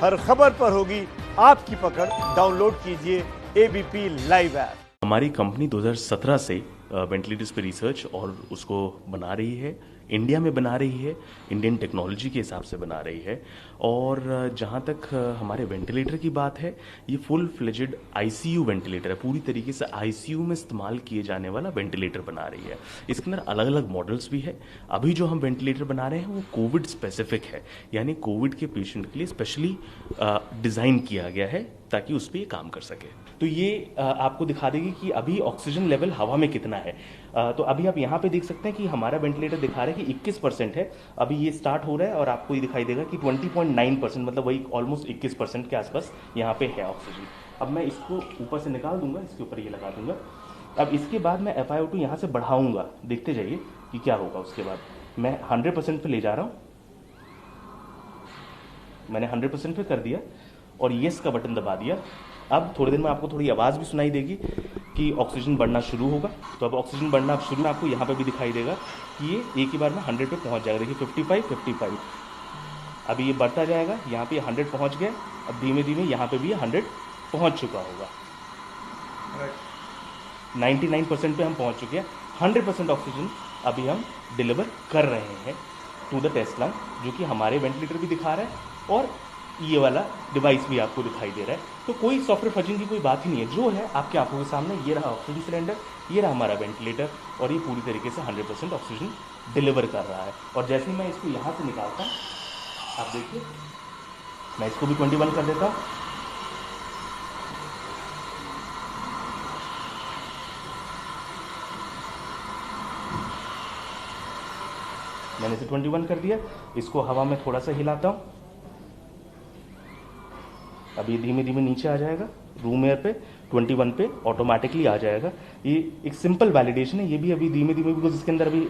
हर खबर पर होगी आपकी पकड़। डाउनलोड कीजिए एबीपी लाइव ऐप। हमारी कंपनी 2017 से वेंटिलेटर्स पे रिसर्च और उसको बना रही है, इंडिया में बना रही है, इंडियन टेक्नोलॉजी के हिसाब से बना रही है। और जहाँ तक हमारे वेंटिलेटर की बात है, ये फुल फ्लेजेड आईसीयू वेंटिलेटर है, पूरी तरीके से आईसीयू में इस्तेमाल किए जाने वाला वेंटिलेटर बना रही है। इसके अंदर अलग अलग मॉडल्स भी है। अभी जो हम वेंटिलेटर बना रहे हैं वो कोविड स्पेसिफिक है, यानी कोविड के पेशेंट के लिए स्पेशली डिज़ाइन किया गया है ताकि उस पर ये काम कर सके। तो ये आपको दिखा देगी कि अभी ऑक्सीजन लेवल हवा में कितना है। तो अभी आप यहाँ पे देख सकते हैं कि हमारा वेंटिलेटर दिखा रहा है कि 21% है। अभी ये स्टार्ट हो रहा है और आपको ये दिखाई देगा कि 20.9%, मतलब वही ऑलमोस्ट 21% के आसपास यहाँ पे है ऑक्सीजन। अब मैं इसको ऊपर से निकाल दूंगा, इसके ऊपर ये लगा दूंगा। अब इसके बाद मैं FiO2 यहाँ से बढ़ाऊंगा, देखते जाइए कि क्या होगा। उसके बाद मैं 100% पे ले जा रहा हूँ। मैंने 100% पे कर दिया और येस का बटन दबा दिया। अब थोड़ी देर में आपको थोड़ी आवाज़ भी सुनाई देगी कि ऑक्सीजन बढ़ना शुरू होगा। तो अब ऑक्सीजन बढ़ना शुरू, आपको यहाँ पे भी दिखाई देगा कि ये एक ही बार में 100 पे पहुँच जाएगा। देखिए 55। अभी ये बढ़ता जाएगा, यहाँ पे 100 पहुँच गया। अब धीमे धीमे यहाँ पे भी 100 पहुँच चुका होगा। 99% पे हम पहुँच चुके हैं। 100% ऑक्सीजन अभी हम डिलीवर कर रहे हैं टू द टेस्ट लंग, जो कि हमारे वेंटिलेटर भी दिखा रहा है और ये वाला डिवाइस भी आपको दिखाई दे रहा है। तो कोई सॉफ्टवेयर फजिंग की कोई बात ही नहीं है। जो है आपके आंखों के सामने, ये रहा ऑक्सीजन सिलेंडर, ये रहा हमारा वेंटिलेटर और ये पूरी तरीके से 100% ऑक्सीजन डिलीवर कर रहा है। और जैसे ही मैं इसको यहाँ से निकालता हूँ, आप देखिए, मैं इसको भी 21 कर देता हूँ। मैंने इसे 21 कर दिया। इसको हवा में थोड़ा सा हिलाता हूँ। अब ये धीमे धीमे नीचे आ जाएगा रूम एयर पे, 21 पे ऑटोमेटिकली आ जाएगा। ये एक सिंपल वैलिडेशन है। ये भी अभी धीमे धीमे, बिकॉज इसके अंदर अभी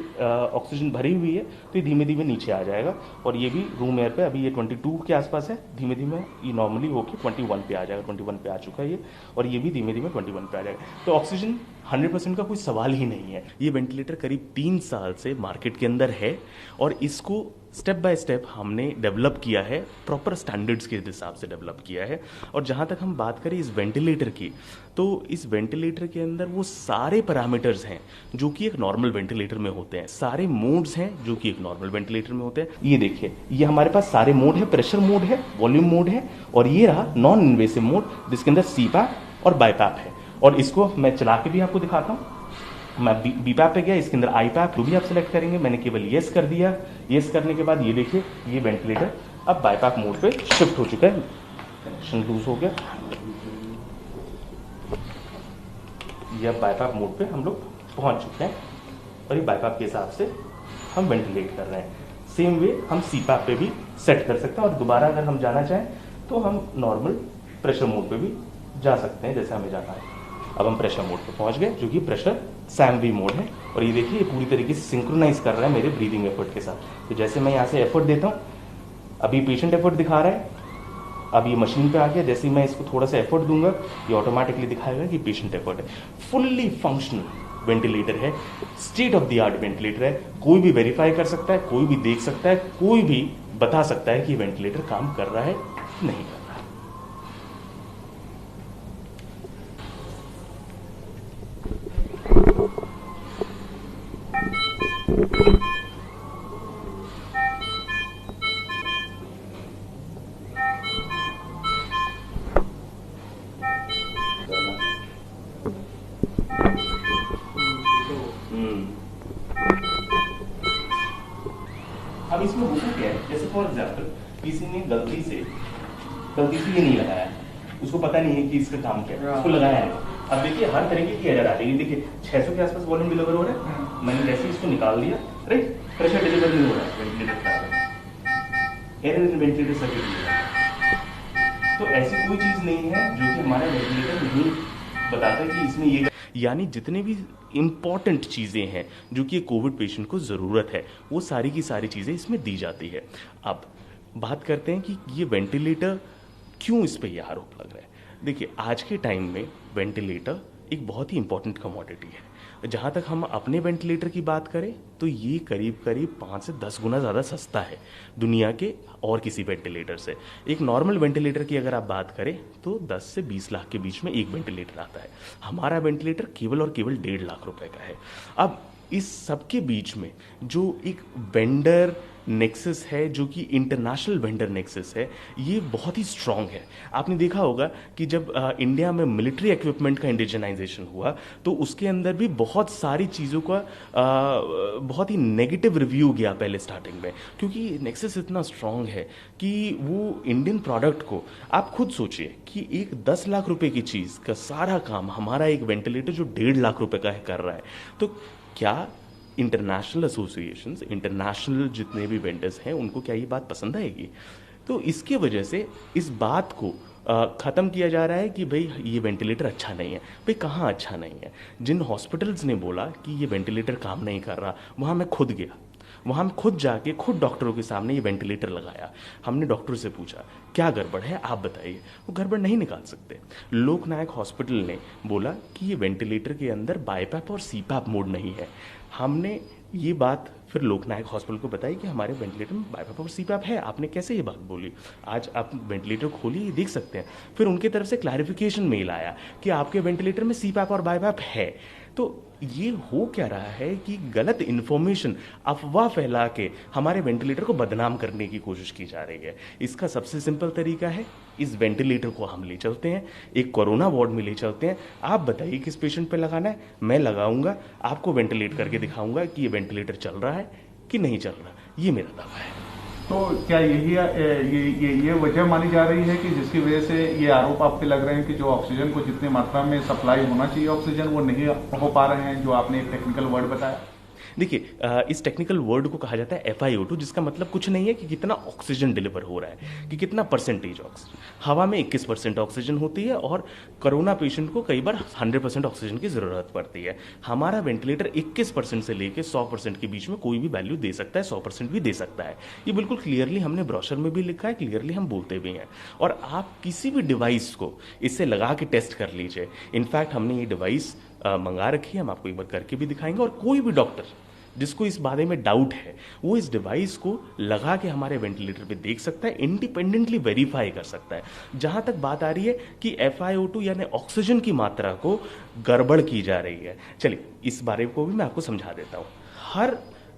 ऑक्सीजन भरी हुई है, तो ये धीमे धीमे नीचे आ जाएगा। और ये भी रूम एयर पे अभी ये 22 के आसपास है। धीमे धीमे ये नॉर्मली होके 21 पे आ जाएगा। 21 पे आ चुका है ये, और ये भी धीमे धीमे 21 पे आ जाएगा। तो ऑक्सीजन 100% का कोई सवाल ही नहीं है। ये वेंटिलेटर करीब 3 साल से मार्केट के अंदर है और इसको स्टेप बाय स्टेप हमने डेवलप किया है, प्रॉपर स्टैंडर्ड्स के हिसाब से डेवलप किया है। और जहाँ तक हम बात करें इस वेंटिलेटर की, तो इस वेंटिलेटर के अंदर वो सारे पैरामीटर्स हैं जो कि एक नॉर्मल वेंटिलेटर में होते हैं, सारे मोड्स हैं जो कि एक नॉर्मल वेंटिलेटर में होते हैं। ये देखिए, ये हमारे पास सारे मोड है, प्रेशर मोड है, वॉल्यूम मोड है, और ये रहा नॉन इन्वेसिव मोड जिसके अंदर CPAP और BiPAP है। और इसको मैं चला के भी आपको दिखाता हूँ। मैं BiPAP पे गया, इसके अंदर IPAP जो भी आप सेलेक्ट करेंगे। मैंने केवल येस कर दिया। येस करने के बाद ये देखिए, ये वेंटिलेटर अब BiPAP मोड पे शिफ्ट हो चुका है। कनेक्शन लूज हो गया। ये अब BiPAP मोड पे हम लोग पहुंच चुके हैं और ये BiPAP के हिसाब से हम वेंटिलेट कर रहे हैं। सेम वे हम CPAP पे भी सेट कर सकते हैं, और दोबारा अगर हम जाना चाहें तो हम नॉर्मल प्रेशर मोड पे भी जा सकते हैं जैसे हमें जाना है। अब हम प्रेशर मोड पे पहुंच गए, जो कि प्रेशर SAMV मोड है। और ये देखिए, ये पूरी तरीके से सिंक्रोनाइज कर रहा है मेरे ब्रीदिंग एफर्ट के साथ। तो जैसे मैं यहाँ से एफर्ट देता हूँ, अभी पेशेंट एफर्ट दिखा रहा है। अब ये मशीन पे आ गया, जैसे ही मैं इसको थोड़ा सा एफर्ट दूंगा, ये ऑटोमेटिकली दिखाएगा कि पेशेंट एफर्ट है। फुल्ली फंक्शनल वेंटिलेटर है, state of the art ventilator है। कोई भी वेरीफाई कर सकता है, कोई भी देख सकता है, कोई भी बता सकता है कि वेंटिलेटर काम कर रहा है नहीं कर रहा है। अब इसमें होता क्या है, जैसे फॉर एग्जाम्पल किसी ने गलती से ये नहीं लगाया, उसको पता नहीं है कि इसका काम क्या है, उसको लगाया है। अब देखिए, हर तरीके की एरर आ रही है। देखिए 600 के आसपास वॉल्यूम डिलीवर हो रहा है। मैंने जैसे ही इसको निकाल दिया, राइट, प्रेशर डिलीवर नहीं हो रहा है, वेंटिलेटर खराब है, एरर इन वेंटिलेटर सर्किट नहीं हो रहा है। तो ऐसी कोई चीज नहीं है जो कि हमारा वेंटिलेटर नहीं बताता कि इसमें ये, यानी जितने भी इम्पॉर्टेंट चीज़ें हैं जो कि कोविड पेशेंट को ज़रूरत है, वो सारी की सारी चीज़ें इसमें दी जाती है। अब बात करते हैं कि ये वेंटिलेटर क्यों, इस पे ये आरोप लग रहा है। देखिए, आज के टाइम में वेंटिलेटर एक बहुत ही इंपॉर्टेंट कमोडिटी है। जहाँ तक हम अपने वेंटिलेटर की बात करें तो ये करीब करीब 5 से 10 गुना ज़्यादा सस्ता है दुनिया के और किसी वेंटिलेटर से। एक नॉर्मल वेंटिलेटर की अगर आप बात करें तो 10 से 20 लाख के बीच में एक वेंटिलेटर आता है। हमारा वेंटिलेटर केवल और केवल 1.5 लाख रुपए का है। अब इस सब के बीच में जो एक वेंडर नेक्सस है, जो कि इंटरनेशनल वेंडर नेक्सस है, ये बहुत ही स्ट्रांग है। आपने देखा होगा कि जब इंडिया में मिलिट्री इक्विपमेंट का इंडिजनाइजेशन हुआ तो उसके अंदर भी बहुत सारी चीज़ों का बहुत ही नेगेटिव रिव्यू गया पहले स्टार्टिंग में, क्योंकि नेक्सस इतना स्ट्रांग है कि वो इंडियन प्रोडक्ट को, आप खुद सोचिए कि एक 10 लाख रुपए की चीज़ का सारा काम हमारा एक वेंटिलेटर जो 1.5 लाख रुपए का है कर रहा है। तो क्या इंटरनेशनल एसोसिएशंस, इंटरनेशनल जितने भी वेंडर्स हैं, उनको क्या ये बात पसंद आएगी? तो इसके वजह से इस बात को ख़त्म किया जा रहा है कि भाई ये वेंटिलेटर अच्छा नहीं है। भाई कहाँ अच्छा नहीं है? जिन हॉस्पिटल्स ने बोला कि ये वेंटिलेटर काम नहीं कर रहा, वहाँ मैं खुद गया, वहाँ हम खुद जाके खुद डॉक्टरों के सामने ये वेंटिलेटर लगाया। हमने डॉक्टर से पूछा क्या गड़बड़ है, आप बताइए। वो गड़बड़ नहीं निकाल सकते। लोकनायक हॉस्पिटल ने बोला कि ये वेंटिलेटर के अंदर बाईपैप और सीपैप मोड नहीं है। हमने ये बात फिर लोकनायक हॉस्पिटल को बताई कि हमारे वेंटिलेटर में बाईपैप और सीपैप है। आपने कैसे ये बात बोली? आज आप वेंटिलेटर खोलिए, देख सकते हैं। फिर उनके तरफ से क्लैरिफिकेशन मेल आया कि आपके वेंटिलेटर में सीपैप और बाईपैप है। तो ये हो क्या रहा है कि गलत इन्फॉर्मेशन, अफवाह फैला के हमारे वेंटिलेटर को बदनाम करने की कोशिश की जा रही है। इसका सबसे सिंपल तरीका है, इस वेंटिलेटर को हम ले चलते हैं, एक कोरोना वार्ड में ले चलते हैं। आप बताइए किस पेशेंट पे लगाना है, मैं लगाऊंगा, आपको वेंटिलेट करके दिखाऊंगा कि ये वेंटिलेटर चल रहा है कि नहीं चल रहा। ये मेरा दावा है। तो क्या यही ये वजह मानी जा रही है कि जिसकी वजह से ये आरोप आपके लग रहे हैं कि जो ऑक्सीजन को जितनी मात्रा में सप्लाई होना चाहिए ऑक्सीजन, वो नहीं हो पा रहे हैं, जो आपने एक टेक्निकल वर्ड बताया? देखिए, इस टेक्निकल वर्ड को कहा जाता है FiO2, जिसका मतलब कुछ नहीं है कि कितना ऑक्सीजन डिलीवर हो रहा है, कि कितना परसेंटेज ऑक्सीजन। हवा में 21% ऑक्सीजन होती है और कोरोना पेशेंट को कई बार 100% ऑक्सीजन की ज़रूरत पड़ती है। हमारा वेंटिलेटर 21% से लेकर 100% के बीच में कोई भी वैल्यू दे सकता है, 100% भी दे सकता है। ये बिल्कुल क्लियरली हमने ब्रोशर में भी लिखा है, क्लियरली हम बोलते भी हैं। और आप किसी भी डिवाइस को इससे लगा के टेस्ट कर लीजिए। इनफैक्ट हमने ये डिवाइस मंगा रखी है, हम आपको एक बार करके भी दिखाएंगे। और कोई भी डॉक्टर जिसको इस बारे में डाउट है, वो इस डिवाइस को लगा के हमारे वेंटिलेटर पे देख सकता है, इंडिपेंडेंटली वेरीफाई कर सकता है। जहां तक बात आ रही है कि FiO2 यानी ऑक्सीजन की मात्रा को गड़बड़ की जा रही है, चलिए इस बारे को भी मैं आपको समझा देता हूं। हर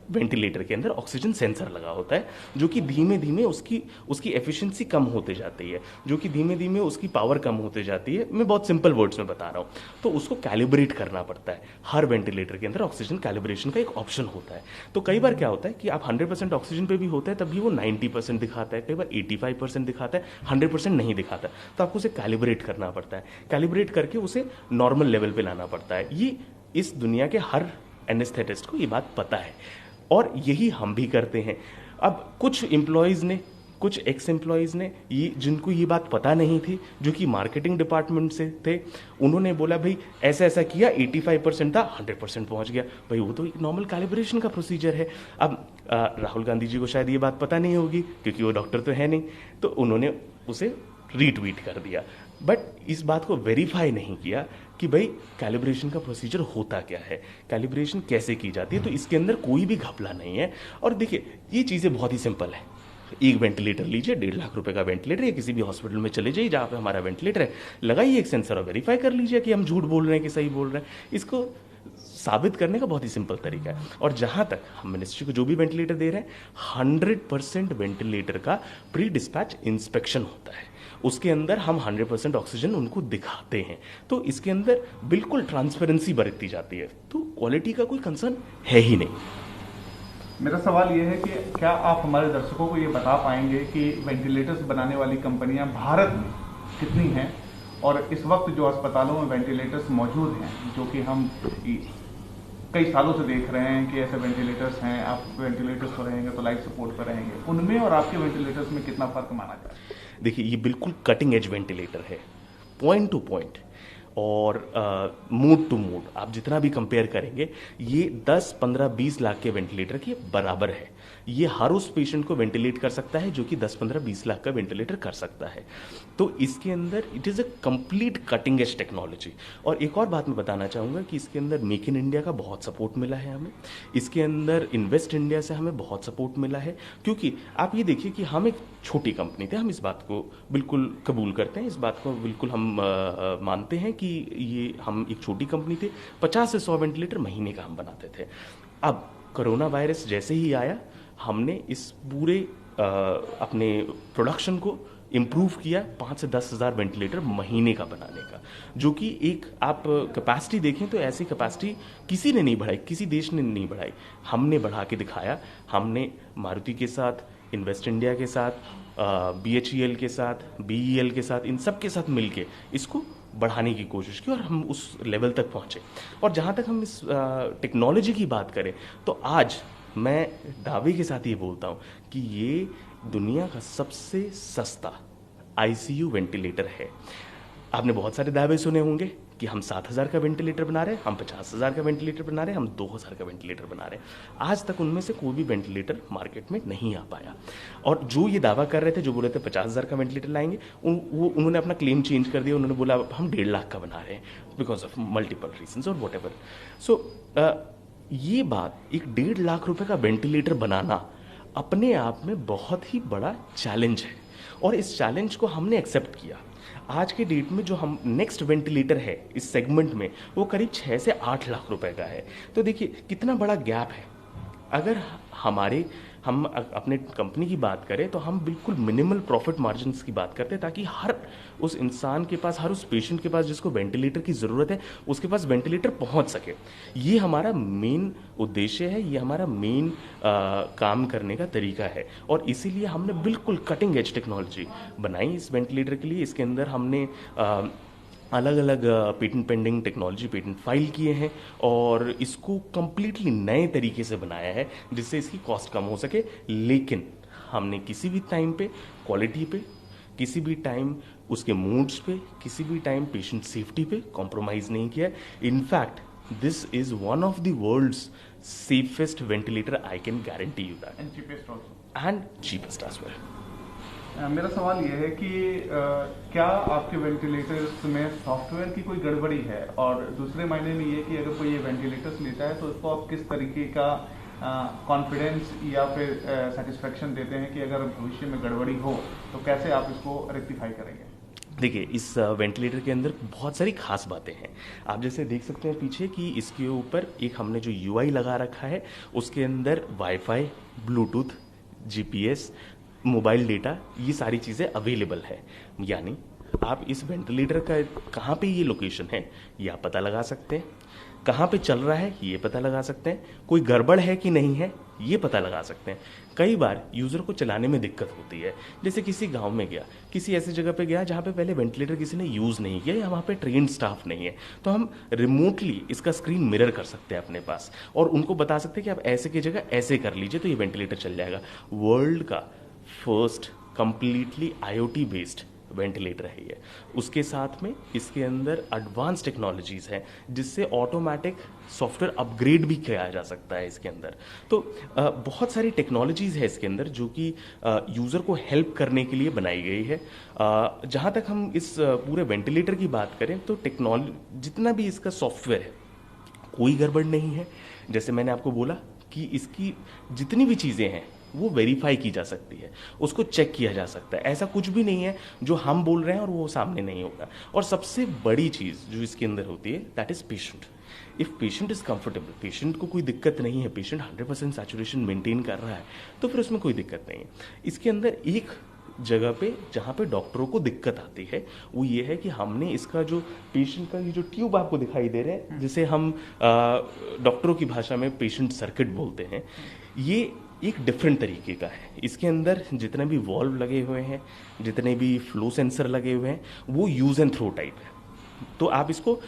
वेंटिलेटर के अंदर ऑक्सीजन सेंसर लगा होता है, जो कि धीमे धीमे उसकी एफिशिएंसी कम होते जाती है, जो कि धीमे धीमे उसकी पावर कम होते जाती है। मैं बहुत सिंपल वर्ड्स में बता रहा हूँ। तो उसको कैलिब्रेट करना पड़ता है। हर वेंटिलेटर के अंदर ऑक्सीजन कैलिब्रेशन का एक ऑप्शन होता है। तो कई बार क्या होता है कि आप 100% ऑक्सीजन पे भी होता है, तब भी वो 90% दिखाता है, कई बार 85% दिखाता है, 100% नहीं दिखाता। तो आपको उसे कैलिब्रेट करना पड़ता है। कैलिब्रेट करके उसे नॉर्मल लेवल पे लाना पड़ता है। ये इस दुनिया के हर एनेस्थेटिस्ट को ये बात पता है और यही हम भी करते हैं। अब कुछ एम्प्लॉयज़ ने, कुछ एक्स एम्प्लॉयज़ ने, ये जिनको ये बात पता नहीं थी, जो कि मार्केटिंग डिपार्टमेंट से थे, उन्होंने बोला भाई ऐसा ऐसा किया, 85% था, 100% पहुंच गया। भाई वो तो एक नॉर्मल कैलिब्रेशन का प्रोसीजर है। अब राहुल गांधी जी को शायद ये बात पता नहीं होगी, क्योंकि वो डॉक्टर तो है नहीं, तो उन्होंने उसे रीट्वीट कर दिया। बट इस बात को वेरीफाई नहीं किया कि भाई कैलिब्रेशन का प्रोसीजर होता क्या है, कैलिब्रेशन कैसे की जाती है। तो इसके अंदर कोई भी घपला नहीं है। और देखिए, ये चीज़ें बहुत ही सिंपल है। एक वेंटिलेटर लीजिए, 1.5 लाख रुपए का वेंटिलेटर, या किसी भी हॉस्पिटल में चले जाइए जहाँ पे हमारा वेंटिलेटर है, लगाइए एक सेंसर और वेरीफाई कर लीजिए कि हम झूठ बोल रहे हैं कि सही बोल रहे हैं। इसको साबित करने का बहुत ही सिंपल तरीका है। और जहां तक हम मिनिस्ट्री को जो भी वेंटिलेटर दे रहे हैं, 100% वेंटिलेटर का प्री डिस्पैच इंस्पेक्शन होता है। उसके अंदर हम 100% ऑक्सीजन उनको दिखाते हैं। तो इसके अंदर बिल्कुल ट्रांसपेरेंसी बरती जाती है। तो क्वालिटी का कोई कंसर्न है ही नहीं। मेरा सवाल ये है कि क्या आप हमारे दर्शकों को ये बता पाएंगे कि वेंटिलेटर्स बनाने वाली कंपनियां भारत में कितनी हैं, और इस वक्त जो अस्पतालों में वेंटिलेटर्स मौजूद हैं, जो कि हम कई सालों से देख रहे हैं कि ऐसे वेंटिलेटर्स हैं, आप वेंटिलेटर्स पर रहेंगे तो लाइफ सपोर्ट पर रहेंगे, उनमें और आपके वेंटिलेटर्स में कितना फर्क माना जाए? देखिए, ये बिल्कुल कटिंग एज वेंटिलेटर है, पॉइंट टू पॉइंट। और मोड टू मोड आप जितना भी कंपेयर करेंगे, ये 10, 15, 20 लाख के वेंटिलेटर के बराबर है। ये हर उस पेशेंट को वेंटिलेट कर सकता है जो कि 10, 15, 20 लाख का वेंटिलेटर कर सकता है। तो इसके अंदर it is a complete cutting edge technology. और एक और बात मैं बताना चाहूँगा कि इसके अंदर मेक इन इंडिया का बहुत सपोर्ट मिला है हमें, इसके अंदर इन्वेस्ट इंडिया से हमें बहुत सपोर्ट मिला है। क्योंकि आप ये देखिए कि हम एक छोटी कंपनी थे, हम इस बात को बिल्कुल कबूल करते हैं, इस बात को बिल्कुल हम मानते हैं कि ये हम एक छोटी कंपनी थे। 50 से 100 वेंटिलेटर महीने का हम बनाते थे। अब कोरोना वायरस जैसे ही आया, हमने इस पूरे अपने प्रोडक्शन को इम्प्रूव किया 5 से 10 हज़ार वेंटिलेटर महीने का बनाने का, जो कि एक आप कैपेसिटी देखें तो ऐसी कैपेसिटी किसी ने नहीं बढ़ाई, किसी देश ने नहीं बढ़ाई, हमने बढ़ा के दिखाया। हमने मारुति के साथ, इन्वेस्ट इंडिया के साथ, BHEL के साथ, BEL के साथ, इन सब के साथ मिलके इसको बढ़ाने की कोशिश की और हम उस लेवल तक पहुँचे। और जहाँ तक हम इस टेक्नोलॉजी की बात करें तो आज मैं दावे के साथ ये बोलता हूँ कि ये दुनिया का सबसे सस्ता ICU वेंटिलेटर है। आपने बहुत सारे दावे सुने होंगे कि हम 7,000 का वेंटिलेटर बना रहे हैं, हम 50,000 का वेंटिलेटर बना रहे हैं, हम 2,000 का वेंटिलेटर बना रहे हैं। आज तक उनमें से कोई भी वेंटिलेटर मार्केट में नहीं आ पाया। और जो ये दावा कर रहे थे, जो बोल रहे थे 50,000 का वेंटिलेटर लाएंगे, उन्होंने अपना क्लेम चेंज कर दिया। उन्होंने बोला हम 1.5 लाख का बना रहे हैं बिकॉज ऑफ मल्टीपल रीजंस और वॉट एवर। सो ये बात, एक 1.5 लाख रुपए का वेंटिलेटर बनाना अपने आप में बहुत ही बड़ा चैलेंज है और इस चैलेंज को हमने एक्सेप्ट किया। आज के डेट में जो हम नेक्स्ट वेंटिलेटर है इस सेगमेंट में, वो करीब 6 से 8 लाख रुपए का है। तो देखिए कितना बड़ा गैप है। अगर हम अपने कंपनी की बात करें तो हम बिल्कुल मिनिमल प्रॉफिट मार्जिन्स की बात करते हैं, ताकि हर उस इंसान के पास, हर उस पेशेंट के पास जिसको वेंटिलेटर की ज़रूरत है, उसके पास वेंटिलेटर पहुंच सके। ये हमारा मेन उद्देश्य है, ये हमारा मेन काम करने का तरीका है। और इसीलिए हमने बिल्कुल कटिंग एज टेक्नोलॉजी बनाई इस वेंटिलेटर के लिए। इसके अंदर हमने अलग अलग patent pending technology patent file किए हैं और इसको कम्प्लीटली नए तरीके से बनाया है जिससे इसकी कॉस्ट कम हो सके। लेकिन हमने किसी भी टाइम पे क्वालिटी पे, किसी भी टाइम उसके मूड्स पे, किसी भी टाइम पेशेंट सेफ्टी पे कॉम्प्रोमाइज़ नहीं किया। In fact this is one of the world's safest ventilator, I can guarantee you that, and cheapest as well. मेरा सवाल यह है कि क्या आपके वेंटिलेटर्स में सॉफ्टवेयर की कोई गड़बड़ी है, और दूसरे मायने में ये कि अगर कोई ये वेंटिलेटर्स लेता है तो उसको आप किस तरीके का कॉन्फिडेंस या फिर सेटिस्फेक्शन देते हैं कि अगर भविष्य में गड़बड़ी हो तो कैसे आप इसको रेक्टिफाई करेंगे? देखिए, इस वेंटिलेटर के अंदर बहुत सारी खास बातें हैं। आप जैसे देख सकते हैं पीछे कि इसके ऊपर एक हमने जो UI लगा रखा है, उसके अंदर wifi, Bluetooth, GPS, mobile data, ये सारी चीज़ें अवेलेबल है। यानी आप इस वेंटिलेटर का कहाँ पे ये लोकेशन है ये आप पता लगा सकते हैं, कहाँ पे चल रहा है ये पता लगा सकते हैं, कोई गड़बड़ है कि नहीं है ये पता लगा सकते हैं। कई बार यूज़र को चलाने में दिक्कत होती है, जैसे किसी गांव में गया, किसी ऐसी जगह पे गया जहाँ पे पहले वेंटिलेटर किसी ने यूज़ नहीं किया या वहाँ पे ट्रेंड स्टाफ नहीं है, तो हम रिमोटली इसका स्क्रीन मिरर कर सकते हैं अपने पास और उनको बता सकते हैं कि आप ऐसे की जगह ऐसे कर लीजिए तो ये वेंटिलेटर चल जाएगा। वर्ल्ड का first completely IoT based ventilator है ये। उसके साथ में इसके अंदर एडवांस टेक्नोलॉजीज हैं जिससे ऑटोमेटिक सॉफ्टवेयर अपग्रेड भी किया जा सकता है इसके अंदर। तो बहुत सारी टेक्नोलॉजीज है इसके अंदर जो कि यूज़र को हेल्प करने के लिए बनाई गई है। जहाँ तक हम इस पूरे वेंटिलेटर की बात करें तो टेक्नोलॉजी जितना भी इसका सॉफ्टवेयर है कोई गड़बड़ नहीं है। जैसे मैंने आपको बोला कि इसकी जितनी भी चीज़ें हैं वो वेरीफाई की जा सकती है, उसको चेक किया जा सकता है। ऐसा कुछ भी नहीं है जो हम बोल रहे हैं और वो सामने नहीं होगा। और सबसे बड़ी चीज़ जो इसके अंदर होती है that is patient. If patient is comfortable, patient को कोई दिक्कत नहीं है, पेशेंट 100% सैचुरेशन मेंटेन कर रहा है, तो फिर उसमें कोई दिक्कत नहीं है। इसके अंदर एक जगह पे जहाँ पे डॉक्टरों को दिक्कत आती है वो ये है कि हमने इसका जो पेशेंट का ये जो ट्यूब आपको दिखाई दे रहे हैं, जिसे हम डॉक्टरों की भाषा में पेशेंट सर्किट बोलते हैं, ये एक डिफरेंट तरीके का है। इसके अंदर जितने भी वॉल्व लगे हुए हैं, जितने भी फ्लो सेंसर लगे हुए हैं, वो यूज़ एंड थ्रो टाइप है। तो आप इसको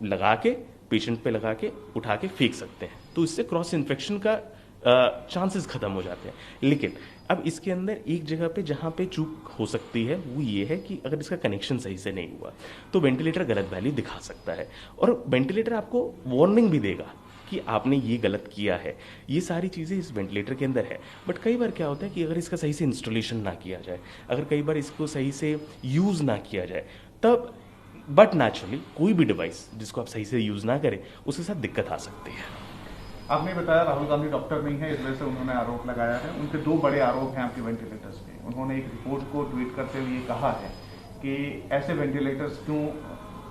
लगा के पेशेंट पे लगा के उठा के फेंक सकते हैं, तो इससे क्रॉस इन्फेक्शन का चांसेस खत्म हो जाते हैं। लेकिन अब इसके अंदर एक जगह पे जहाँ पे चूक हो सकती है वो ये है कि अगर इसका कनेक्शन सही से नहीं हुआ तो वेंटिलेटर गलत वैल्यू दिखा सकता है, और वेंटिलेटर आपको वार्निंग भी देगा कि आपने ये गलत किया है। ये सारी चीज़ें इस वेंटिलेटर के अंदर है। बट कई बार क्या होता है कि अगर इसका सही से इंस्टॉलेशन ना किया जाए, अगर कई बार इसको सही से यूज़ ना किया जाए, तब बट नेचुरली कोई भी डिवाइस जिसको आप सही से यूज़ ना करें उसके साथ दिक्कत आ सकती है। आपने बताया राहुल गांधी डॉक्टर नहीं है, इस वजह से उन्होंने आरोप लगाया है। उनके दो बड़े आरोप हैं आपके वेंटिलेटर्स पे। उन्होंने एक रिपोर्ट को ट्वीट करते हुए ये कहा है कि ऐसे वेंटिलेटर्स क्यों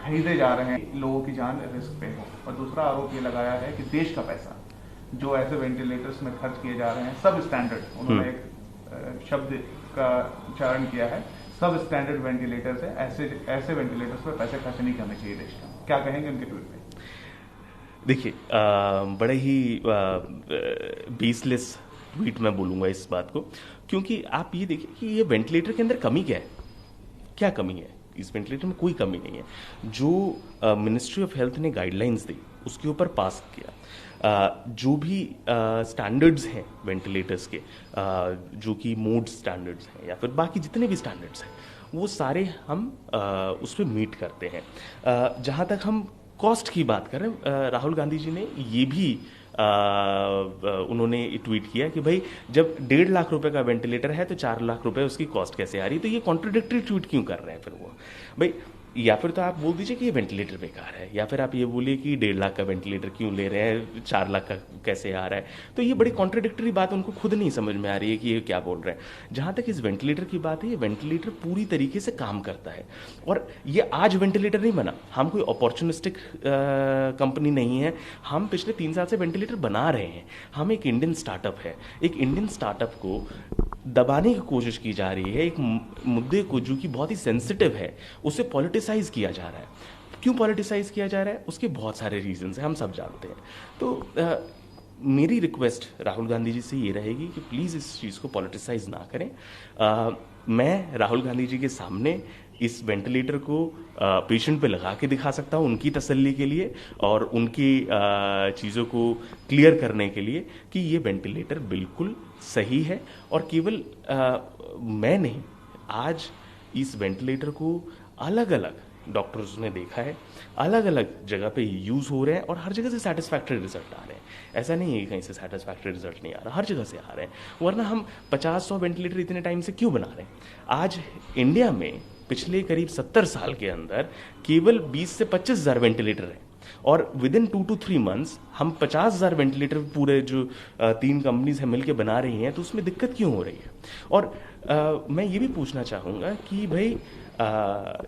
खरीदे जा रहे हैं, लोगों की जान रिस्क पे हो। और दूसरा आरोप ये लगाया है कि देश का पैसा जो ऐसे वेंटिलेटर्स में खर्च किए जा रहे हैं, सब स्टैंडर्ड, उन्होंने एक शब्द का उच्चारण किया है, सब स्टैंडर्ड वेंटिलेटर्स है, ऐसे वेंटिलेटर्स पर पैसे खर्च नहीं करने चाहिए देश का। क्या कहेंगे उनके ट्वीट पे? देखिए, बड़े ही बेसलेस ट्वीट मैं बोलूँगा इस बात को, क्योंकि आप ये देखिए कि ये वेंटिलेटर के अंदर कमी क्या है, क्या कमी है। इस वेंटिलेटर में कोई कमी नहीं है। जो मिनिस्ट्री ऑफ हेल्थ ने गाइडलाइंस दी उसके ऊपर पास किया, जो भी स्टैंडर्ड्स हैं वेंटिलेटर्स के, जो कि मोड स्टैंडर्ड्स हैं या फिर बाकी जितने भी स्टैंडर्ड्स हैं, वो सारे हम उस पर मीट करते हैं। जहाँ तक हम कॉस्ट की बात करें, राहुल गांधी जी ने ये भी उन्होंने ट्वीट किया कि भाई जब 1.5 लाख रुपए का वेंटिलेटर है तो 4 लाख रुपए उसकी कॉस्ट कैसे आ रही है। तो ये कॉन्ट्रोडिक्टरी ट्वीट क्यों कर रहे हैं फिर वो भाई? या फिर तो आप बोल दीजिए कि ये वेंटिलेटर बेकार है, या फिर आप ये बोलिए कि 1.5 लाख का वेंटिलेटर क्यों ले रहे हैं, 4 लाख का कैसे आ रहा है। तो ये बड़ी कॉन्ट्रोडिक्टरी बात उनको खुद नहीं समझ में आ रही है कि ये क्या बोल रहे हैं। जहाँ तक इस वेंटिलेटर की बात है, ये वेंटिलेटर पूरी तरीके से काम करता है। और ये आज वेंटिलेटर नहीं बना, हम कोई अपॉर्चुनिस्टिक कंपनी नहीं है। हम पिछले 3 साल से वेंटिलेटर बना रहे हैं। हम एक इंडियन स्टार्टअप है। एक इंडियन स्टार्टअप को दबाने की कोशिश की जा रही है, एक मुद्दे को जो कि बहुत ही सेंसिटिव है उसे पॉलिटिसाइज किया जा रहा है। क्यों पॉलिटिसाइज किया जा रहा है, उसके बहुत सारे रीजंस हैं, हम सब जानते हैं। तो मेरी रिक्वेस्ट राहुल गांधी जी से ये रहेगी कि प्लीज़ इस चीज़ को पॉलिटिसाइज ना करें। मैं राहुल गांधी जी के सामने इस वेंटिलेटर को पेशेंट पे लगा के दिखा सकता हूँ उनकी तसल्ली के लिए और उनकी चीज़ों को क्लियर करने के लिए कि ये वेंटिलेटर बिल्कुल सही है। और केवल मैं नहीं, आज इस वेंटिलेटर को अलग अलग डॉक्टर्स ने देखा है, अलग अलग जगह पे यूज़ हो रहे हैं और हर जगह से सेटिस्फैक्ट्री रिजल्ट आ रहे हैं। ऐसा नहीं है कि कहीं से सेटिस्फैक्ट्री रिजल्ट नहीं आ रहा, हर जगह से आ रहे हैं। वरना हम 50-100 वेंटिलेटर इतने टाइम से क्यों बना रहे हैं? आज इंडिया में पिछले करीब 70 साल के अंदर केवल 20 से 25,000 वेंटिलेटर हैं और विद इन 2 to 3 मंथ्स हम 50,000 वेंटिलेटर पूरे जो 3 कंपनीज हैं मिलकर बना रही हैं। तो उसमें दिक्कत क्यों हो रही है? और मैं ये भी पूछना चाहूँगा कि भाई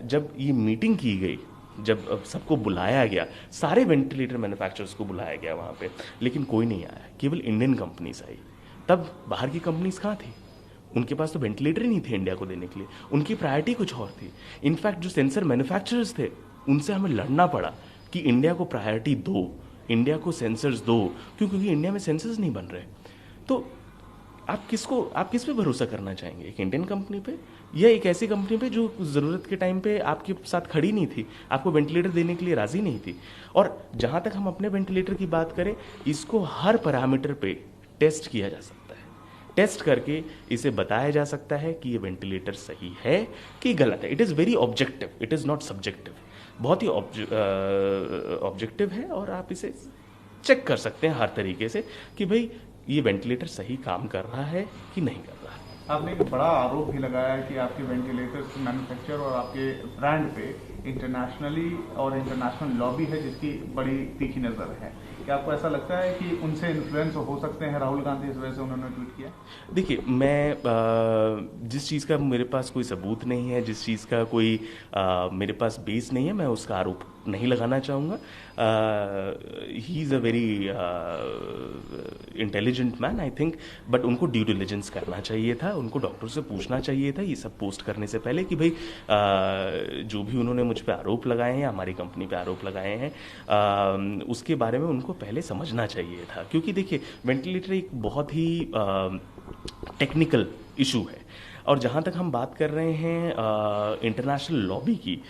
जब ये मीटिंग की गई, जब सबको बुलाया गया, सारे वेंटिलेटर मैन्युफैक्चरर्स को बुलाया गया वहाँ पे, लेकिन कोई नहीं आया, केवल इंडियन कंपनीज आई। तब बाहर की कंपनीज कहाँ थी? उनके पास तो वेंटिलेटर ही नहीं थे इंडिया को देने के लिए, उनकी प्रायोरिटी कुछ और थी। इनफैक्ट जो सेंसर मैन्युफैक्चरर्स थे उनसे हमें लड़ना पड़ा कि इंडिया को प्रायोरिटी दो, इंडिया को सेंसर्स दो, क्योंकि इंडिया में सेंसर्स नहीं बन रहे। तो आप किस पे भरोसा करना चाहेंगे? एक इंडियन कंपनी पे या एक ऐसी कंपनी पे जो ज़रूरत के टाइम पे आपके साथ खड़ी नहीं थी, आपको वेंटिलेटर देने के लिए राजी नहीं थी? और जहाँ तक हम अपने वेंटिलेटर की बात करें, इसको हर पैरामीटर पे टेस्ट किया जा सकता है। टेस्ट करके इसे बताया जा सकता है कि ये वेंटिलेटर सही है कि गलत है। It is very objective, it is not subjective. बहुत ही ऑब्जेक्टिव है और आप इसे चेक कर सकते हैं हर तरीके से कि भाई ये वेंटिलेटर सही काम कर रहा है कि नहीं कर रहा है। आपने एक बड़ा आरोप भी लगाया है कि आपके वेंटिलेटर्स मैन्युफैक्चर और आपके ब्रांड पे इंटरनेशनली और इंटरनेशनल लॉबी है जिसकी बड़ी तीखी नज़र है। क्या आपको ऐसा लगता है कि उनसे इन्फ्लुएंस हो सकते हैं राहुल गांधी, इस वजह से उन्होंने ट्वीट किया? देखिए, मैं जिस चीज़ का मेरे पास कोई सबूत नहीं है, जिस चीज़ का कोई मेरे पास बेस नहीं है, मैं उसका आरोप नहीं लगाना चाहूँगा। He is a very intelligent man I think, but उनको ड्यू डिलिजेंस करना चाहिए था, उनको डॉक्टर से पूछना चाहिए था ये सब पोस्ट करने से पहले कि भाई जो भी उन्होंने मुझ पे आरोप लगाए हैं, हमारी कंपनी पे आरोप लगाए हैं, उसके बारे में उनको पहले समझना चाहिए था। क्योंकि देखिए, वेंटिलेटर एक बहुत ही टेक्निकल इशू है। और जहाँ तक हम बात कर रहे हैं इंटरनेशनल लॉबी की,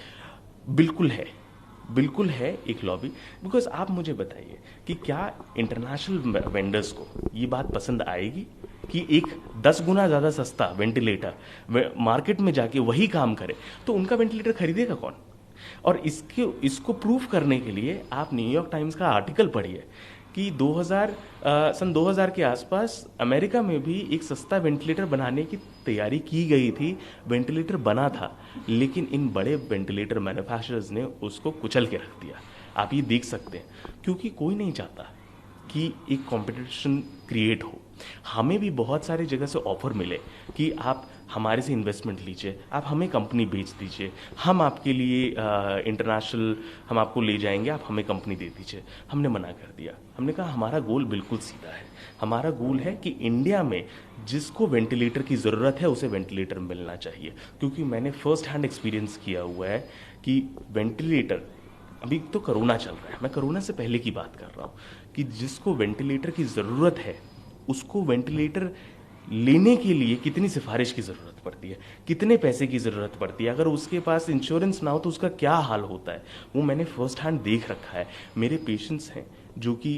बिल्कुल है एक लॉबी। बिकॉज आप मुझे बताइए कि क्या इंटरनेशनल वेंडर्स को ये बात पसंद आएगी कि एक 10 गुना ज़्यादा सस्ता वेंटिलेटर मार्केट में जाके वही काम करे, तो उनका वेंटिलेटर खरीदेगा कौन? और इसको प्रूफ करने के लिए आप न्यूयॉर्क टाइम्स का आर्टिकल पढ़िए कि सन 2000 के आसपास अमेरिका में भी एक सस्ता वेंटिलेटर बनाने की तैयारी की गई थी, वेंटिलेटर बना था, लेकिन इन बड़े वेंटिलेटर मैन्युफैक्चरर्स ने उसको कुचल के रख दिया। आप ये देख सकते हैं, क्योंकि कोई नहीं चाहता कि एक कंपटीशन क्रिएट हो। हमें भी बहुत सारे जगह से ऑफर मिले कि आप हमारे से इन्वेस्टमेंट लीजिए, आप हमें कंपनी बेच दीजिए, हम आपके लिए इंटरनेशनल हम आपको ले जाएंगे, आप हमें कंपनी दे दीजिए। हमने मना कर दिया। हमने कहा हमारा गोल बिल्कुल सीधा है। हमारा गोल है कि इंडिया में जिसको वेंटिलेटर की ज़रूरत है उसे वेंटिलेटर मिलना चाहिए, क्योंकि मैंने फर्स्ट हैंड एक्सपीरियंस किया हुआ है कि वेंटिलेटर, अभी तो कोरोना चल रहा है, मैं कोरोना से पहले की बात कर रहा हूँ, कि जिसको वेंटिलेटर की ज़रूरत है उसको वेंटिलेटर लेने के लिए कितनी सिफारिश की ज़रूरत पड़ती है, कितने पैसे की ज़रूरत पड़ती है, अगर उसके पास इंश्योरेंस ना हो तो उसका क्या हाल होता है, वो मैंने फर्स्ट हैंड देख रखा है। मेरे पेशेंट्स हैं जो कि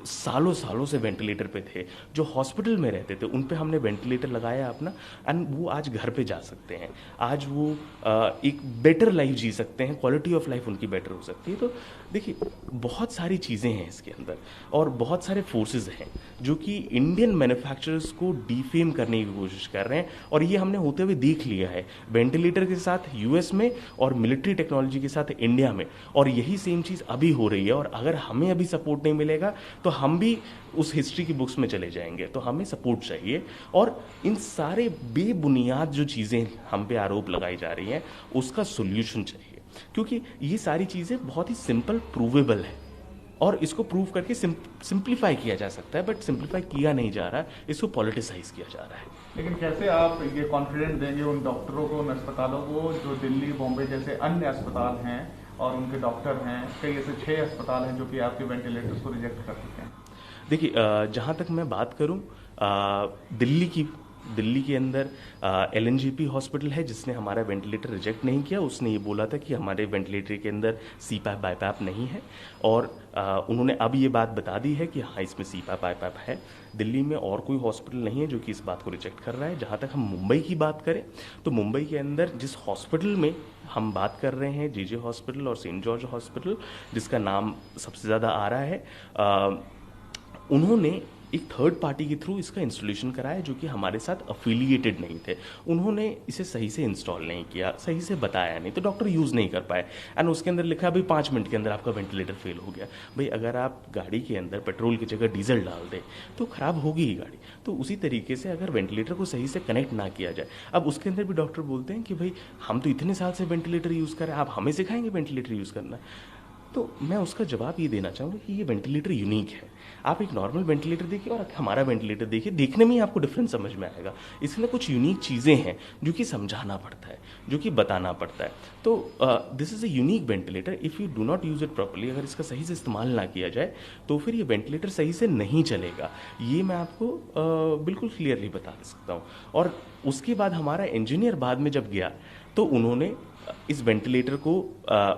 सालों सालों से वेंटिलेटर पे थे, जो हॉस्पिटल में रहते थे, उन पे हमने वेंटिलेटर लगाया अपना, एंड वो आज घर पे जा सकते हैं, आज वो एक बेटर लाइफ जी सकते हैं, क्वालिटी ऑफ लाइफ उनकी बेटर हो सकती है। तो देखिए, बहुत सारी चीज़ें हैं इसके अंदर, और बहुत सारे फोर्सेस हैं जो कि इंडियन मैन्युफैक्चरर्स को डिफेम करने की कोशिश कर रहे हैं, और ये हमने होते हुए देख लिया है वेंटिलेटर के साथ यूएस में और मिलिट्री टेक्नोलॉजी के साथ इंडिया में, और यही सेम चीज़ अभी हो रही है। और अगर हमें अभी सपोर्ट नहीं मिलेगा तो हम भी उस हिस्ट्री की बुक्स में चले जाएंगे। तो हमें सपोर्ट चाहिए, और इन सारे बेबुनियाद जो चीज़ें हम पे आरोप लगाई जा रही हैं उसका सोल्यूशन चाहिए, क्योंकि ये सारी चीज़ें बहुत ही सिंपल प्रूवेबल है, और इसको प्रूव करके सिंप्लीफाई किया जा सकता है, बट सिंप्लीफाई किया नहीं जा रहा, इसको पॉलिटिसाइज किया जा रहा है। लेकिन कैसे आप ये कॉन्फिडेंस देंगे उन डॉक्टरों को, उन अस्पतालों को जो दिल्ली, बॉम्बे जैसे अन्य अस्पताल हैं और उनके डॉक्टर हैं, कई ऐसे 6 अस्पताल हैं जो कि आपके वेंटिलेटर्स को रिजेक्ट कर चुके हैं? देखिए, जहाँ तक मैं बात करूँ, दिल्ली के अंदर LNGP हॉस्पिटल है जिसने हमारा वेंटिलेटर रिजेक्ट नहीं किया। उसने ये बोला था कि हमारे वेंटिलेटर के अंदर CPAP BiPAP नहीं है, और उन्होंने अब ये बात बता दी है कि हाँ, इसमें CPAP BiPAP है। दिल्ली में और कोई हॉस्पिटल नहीं है जो कि इस बात को रिजेक्ट कर रहा है। जहाँ तक हम मुंबई की बात करें तो मुंबई के अंदर जिस हॉस्पिटल में हम बात कर रहे हैं, JJ हॉस्पिटल और सेंट जॉर्ज हॉस्पिटल, जिसका नाम सबसे ज़्यादा आ रहा है, उन्होंने एक थर्ड पार्टी के थ्रू इसका इंस्टॉलेशन कराया जो कि हमारे साथ अफिलिएटेड नहीं थे। उन्होंने इसे सही से इंस्टॉल नहीं किया, सही से बताया नहीं, तो डॉक्टर यूज़ नहीं कर पाए, एंड उसके अंदर लिखा भाई 5 मिनट के अंदर आपका वेंटिलेटर फेल हो गया। भाई अगर आप गाड़ी के अंदर पेट्रोल की जगह डीजल डाल दें तो ख़राब होगी ही गाड़ी। तो उसी तरीके से अगर वेंटिलेटर को सही से कनेक्ट ना किया जाए, अब उसके अंदर भी डॉक्टर बोलते हैं कि भाई हम तो इतने साल से वेंटिलेटर यूज़ करें, आप हमें सिखाएंगे वेंटिलेटर यूज़ करना। तो मैं उसका जवाब ये देना चाहूँगा कि ये वेंटिलेटर यूनिक है। आप एक नॉर्मल वेंटिलेटर देखिए और हमारा वेंटिलेटर देखिए, देखने में ही आपको डिफरेंस समझ में आएगा। इसमें कुछ यूनिक चीज़ें हैं जो कि समझाना पड़ता है, जो कि बताना पड़ता है। तो this is a unique ventilator. If you do not use it properly, अगर इसका सही से इस्तेमाल ना किया जाए तो फिर ये वेंटिलेटर सही से नहीं चलेगा। ये मैं आपको बिल्कुल क्लियरली बता सकता हूँ। और उसके बाद हमारा इंजीनियर बाद में जब गया तो उन्होंने इस वेंटिलेटर को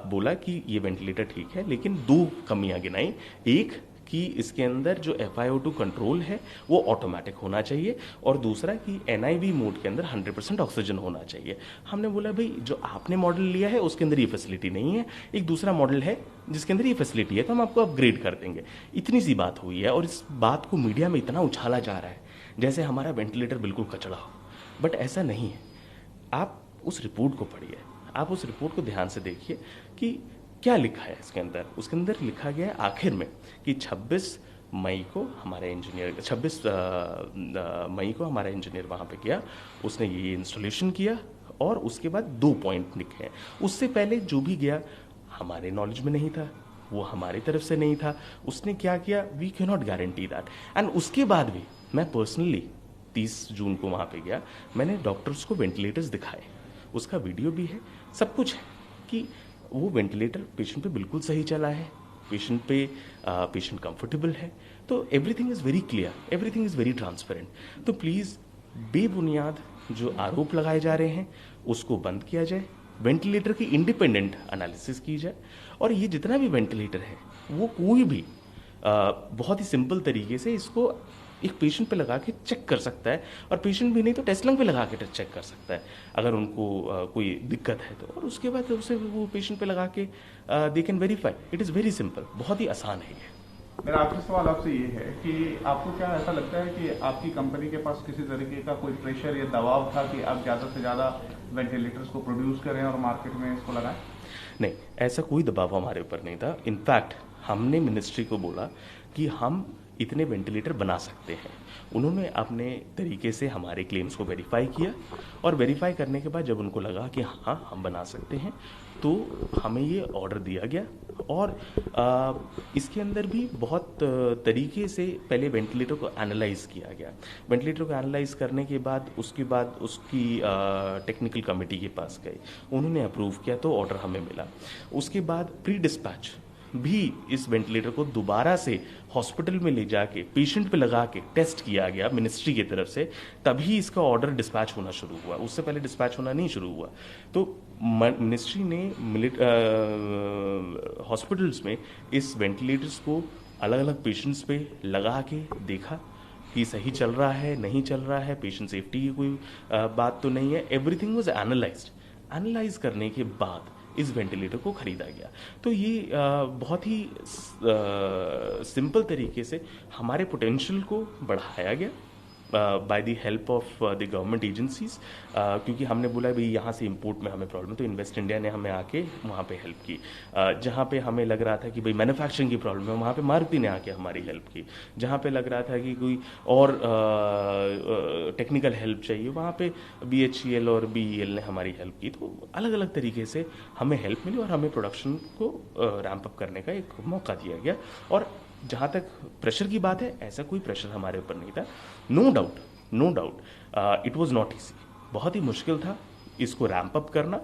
बोला कि ये वेंटिलेटर ठीक है, लेकिन 2 कमियां गिनाई। एक कि इसके अंदर जो FiO2 कंट्रोल है वो ऑटोमेटिक होना चाहिए, और दूसरा कि NIV मोड के अंदर 100% ऑक्सीजन होना चाहिए। हमने बोला भाई जो आपने मॉडल लिया है उसके अंदर ये फैसिलिटी नहीं है, एक दूसरा मॉडल है जिसके अंदर ये फैसिलिटी है, तो हम आपको अपग्रेड कर देंगे। इतनी सी बात हुई है, और इस बात को मीडिया में इतना उछाला जा रहा है जैसे हमारा वेंटिलेटर बिल्कुल कचड़ा हो, बट ऐसा नहीं है। आप उस रिपोर्ट को पढ़िए, आप उस रिपोर्ट को ध्यान से देखिए कि क्या लिखा है इसके अंदर। उसके अंदर लिखा गया है आखिर में कि 26 मई को हमारा इंजीनियर वहाँ पे गया, उसने ये इंस्टॉलेशन किया, और उसके बाद 2 पॉइंट लिखे हैं। उससे पहले जो भी गया हमारे नॉलेज में नहीं था, वो हमारी तरफ से नहीं था। उसने क्या किया, we can not guarantee that. And उसके बाद भी मैं पर्सनली 30 जून को वहाँ पे गया, मैंने डॉक्टर्स को वेंटिलेटर्स दिखाए, उसका वीडियो भी है, सब कुछ है कि वो वेंटिलेटर पेशेंट पे बिल्कुल सही चला है, पेशेंट कंफर्टेबल है। तो everything is very clear, everything is very transparent. तो प्लीज़ बेबुनियाद जो आरोप लगाए जा रहे हैं उसको बंद किया जाए, वेंटिलेटर की इंडिपेंडेंट एनालिसिस की जाए, और ये जितना भी वेंटिलेटर है वो कोई भी बहुत ही सिंपल तरीके से इसको एक पेशेंट पे लगा के चेक कर सकता है, और पेशेंट भी नहीं तो टेस्ट लंग पे लगा के चेक कर सकता है अगर उनको कोई दिक्कत है तो, और उसके बाद उसे वो पेशेंट पे लगा के they can verify. It is very simple, बहुत ही आसान है ये। मेरा आखिरी सवाल आपसे ये है कि आपको क्या ऐसा लगता है कि आपकी कंपनी के पास किसी तरीके का कोई प्रेशर या दबाव था कि आप ज़्यादा से ज़्यादा वेंटिलेटर्स को प्रोड्यूस करें और मार्केट में इसको लगाएं? नहीं, ऐसा कोई दबाव हमारे ऊपर नहीं था। इनफैक्ट हमने मिनिस्ट्री को बोला कि हम इतने वेंटिलेटर बना सकते हैं। उन्होंने अपने तरीके से हमारे क्लेम्स को वेरीफाई किया, और वेरीफाई करने के बाद जब उनको लगा कि हाँ हम बना सकते हैं, तो हमें ये ऑर्डर दिया गया। और इसके अंदर भी बहुत तरीके से पहले वेंटिलेटर को एनालाइज किया गया। वेंटिलेटर को एनालाइज करने के बाद उसकी टेक्निकल कमेटी के पास गए, उन्होंने अप्रूव किया तो ऑर्डर हमें मिला। उसके बाद प्री डिस्पैच भी इस वेंटिलेटर को दोबारा से हॉस्पिटल में ले जाके पेशेंट पे लगा के टेस्ट किया गया मिनिस्ट्री की तरफ से, तभी इसका ऑर्डर डिस्पैच होना शुरू हुआ। उससे पहले डिस्पैच होना नहीं शुरू हुआ। तो मिनिस्ट्री ने हॉस्पिटल्स में इस वेंटिलेटर्स को अलग अलग पेशेंट्स पे लगा के देखा कि सही चल रहा है, नहीं चल रहा है, पेशेंट सेफ्टी की कोई बात तो नहीं है। एवरीथिंग वाज एनालाइज करने के बाद इस वेंटिलेटर को खरीदा गया। तो ये बहुत ही सिंपल तरीके से हमारे पोटेंशियल को बढ़ाया गया by the help of the government agencies, क्योंकि हमने बोला भाई यहाँ से इंपोर्ट में हमें प्रॉब्लम, तो इन्वेस्ट इंडिया ने हमें आके वहाँ पे हेल्प की। जहाँ पे हमें लग रहा था कि भाई मैन्युफैक्चरिंग की प्रॉब्लम है, वहाँ पे मारुति ने आके हमारी हेल्प की। जहाँ पे लग रहा था कि कोई और टेक्निकल हेल्प चाहिए, वहाँ पे BHEL और BEL ने हमारी हेल्प की। तो अलग अलग तरीके से हमें हेल्प मिली और हमें प्रोडक्शन को रैंप अप करने का एक मौका दिया गया। और जहाँ तक प्रेशर की बात है, ऐसा कोई प्रेशर हमारे ऊपर नहीं था। No doubt it was not easy, बहुत ही मुश्किल था इसको रैंप अप करना,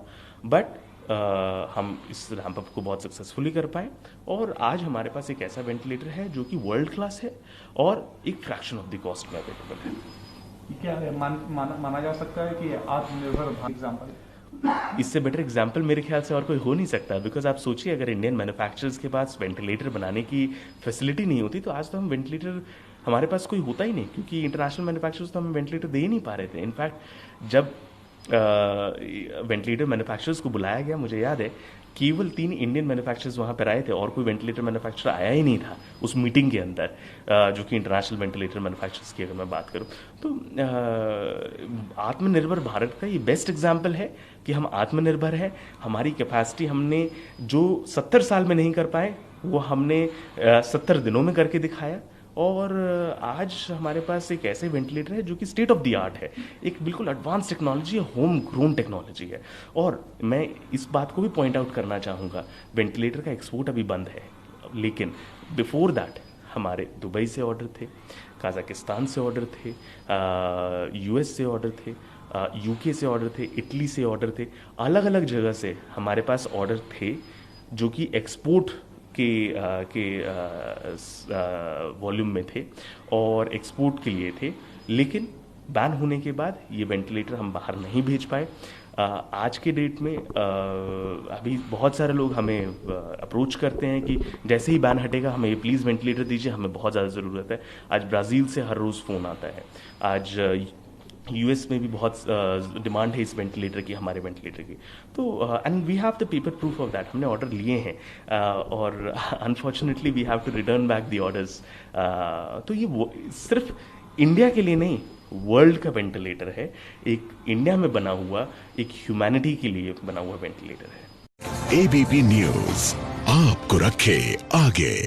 बट हम इस रैंप अप को बहुत सक्सेसफुली कर पाए। और आज हमारे पास एक ऐसा वेंटिलेटर है जो कि वर्ल्ड क्लास है और एक फ्रैक्शन ऑफ द कॉस्ट में अवेलेबल है। क्या है माना जा सकता है कि आत्मनिर्भर भारत एग्जाम्पल? इससे बेटर एग्जाम्पल मेरे ख्याल से और कोई हो नहीं सकता। बिकॉज आप सोचिए, अगर इंडियन मैन्युफैक्चरर्स के पास वेंटिलेटर बनाने की फैसिलिटी नहीं होती तो आज तो हम वेंटिलेटर हमारे पास कोई होता ही नहीं, क्योंकि इंटरनेशनल मैन्युफैक्चरर्स तो हमें वेंटिलेटर दे ही नहीं पा रहे थे। इनफैक्ट जब वेंटिलेटर मैन्युफैक्चरर्स को बुलाया गया, मुझे याद है केवल 3 इंडियन मैन्युफैक्चरर्स वहाँ पर आए थे और कोई वेंटिलेटर मैन्युफैक्चरर आया ही नहीं था उस मीटिंग के अंदर, जो कि इंटरनेशनल वेंटिलेटर मैन्युफैक्चरर्स की अगर मैं बात करूँ तो आत्मनिर्भर भारत का ये बेस्ट एग्जाम्पल है कि हम आत्मनिर्भर हैं। हमारी कैपेसिटी हमने जो 70 साल में नहीं कर पाए वो हमने 70 दिनों में करके दिखाया। और आज हमारे पास एक ऐसे वेंटिलेटर है जो कि स्टेट ऑफ द आर्ट है, एक बिल्कुल एडवांस टेक्नोलॉजी है, होम ग्रोन टेक्नोलॉजी है। और मैं इस बात को भी पॉइंट आउट करना चाहूँगा, वेंटिलेटर का एक्सपोर्ट अभी बंद है, लेकिन बिफोर दैट हमारे दुबई से ऑर्डर थे, कजाकिस्तान से ऑर्डर थे, US से ऑर्डर थे, UK से ऑर्डर थे, इटली से ऑर्डर थे। अलग अलग जगह से हमारे पास ऑर्डर थे जो कि एक्सपोर्ट के वॉल्यूम में थे और एक्सपोर्ट के लिए थे, लेकिन बैन होने के बाद ये वेंटिलेटर हम बाहर नहीं भेज पाए। आज के डेट में अभी बहुत सारे लोग हमें अप्रोच करते हैं कि जैसे ही बैन हटेगा हमें प्लीज़ वेंटिलेटर दीजिए, हमें बहुत ज़्यादा ज़रूरत है। आज ब्राज़ील से हर रोज़ फ़ोन आता है, आज US में भी बहुत डिमांड है इस वेंटिलेटर की, हमारे वेंटिलेटर की। तो and we have the paper proof of that, हमने ऑर्डर लिए हैं और unfortunately we have to return back the orders. तो ये सिर्फ इंडिया के लिए नहीं, वर्ल्ड का वेंटिलेटर है, एक इंडिया में बना हुआ, एक ह्यूमैनिटी के लिए बना हुआ वेंटिलेटर है। ABP न्यूज़ आपको रखे आगे।